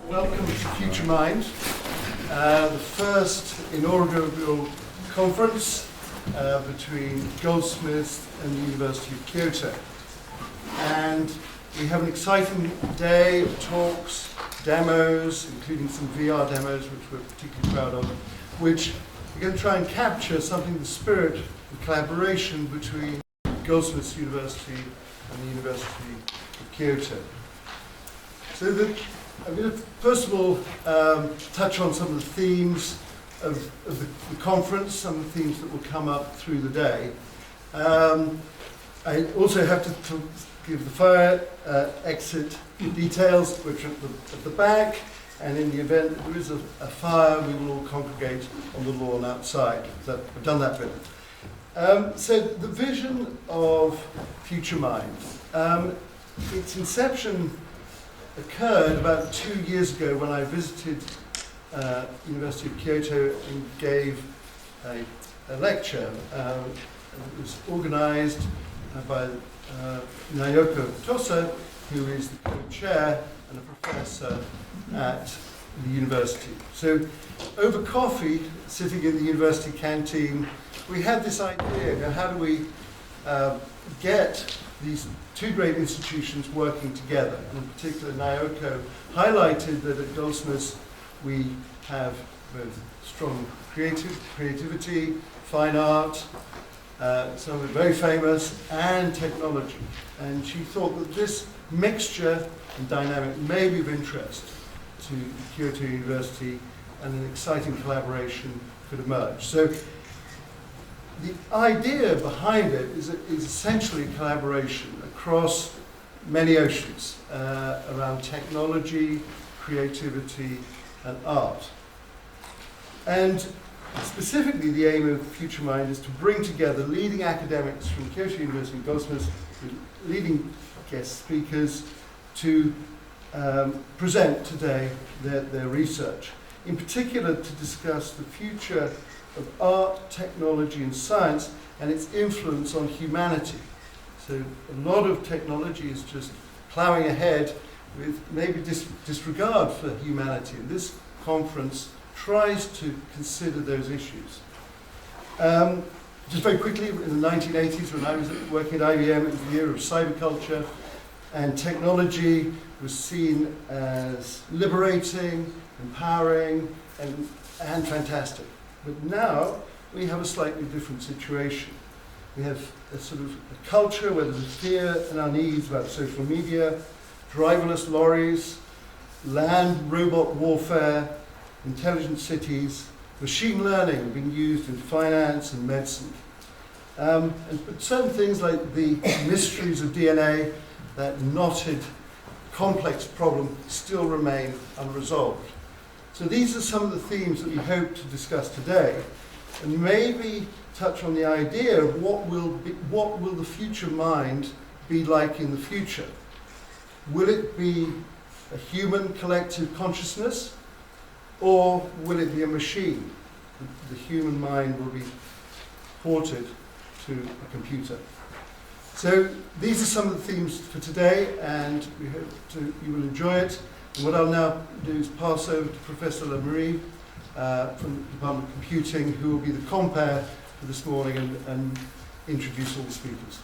Welcome to Future Mind, the first inaugural conference between Goldsmiths and the University of Kyoto. And we have an exciting day of talks, demos, including some VR demos, which we're particularly proud of, which are going to try and capture something of the spirit of collaboration between Goldsmiths University and the University of Kyoto. So I'm going to first of all touch on some of the themes of the conference, some of the themes that will come up through the day. I also have to give the fire exit details, which are at the back, and in the event that there is a fire, we will all congregate on the lawn outside. So I've done that bit. So the vision of Future Mind, its inception occurred about 2 years ago when I visited University of Kyoto and gave a lecture. It was organized by Naoko Tosa, who is the co-chair and a professor at the university. So over coffee, sitting in the university canteen, we had this idea, how do we get these two great institutions working together? And in particular, Naoko highlighted that at Goldsmiths we have both strong creativity, fine art, some of it very famous, and technology. And she thought that this mixture and dynamic may be of interest to Kyoto University, and an exciting collaboration could emerge. So the idea behind it is essentially collaboration across many oceans around technology, creativity, and art. And specifically, the aim of Future Mind is to bring together leading academics from Kyoto University and Goldsmiths, with leading guest speakers, to present today their research. In particular, to discuss the future of art, technology, and science, and its influence on humanity. So a lot of technology is just plowing ahead with maybe disregard for humanity. And this conference tries to consider those issues. Just very quickly, in the 1980s, when I was working at IBM, it was the year of cyberculture, and technology was seen as liberating, empowering, and fantastic. But now we have a slightly different situation. We have a sort of a culture where there's a fear and unease about social media, driverless lorries, land robot warfare, intelligent cities, machine learning being used in finance and medicine. But certain things like the mysteries of DNA, that knotted, complex problem, still remain unresolved. So these are some of the themes that we hope to discuss today, and maybe touch on the idea of what will the future mind be like in the future. Will it be a human collective consciousness, or will it be a machine? The human mind will be ported to a computer. So these are some of the themes for today, and we hope you will enjoy it. And what I'll now do is pass over to Professor Marie from the Department of Computing, who will be the compere for this morning and introduce all the speakers.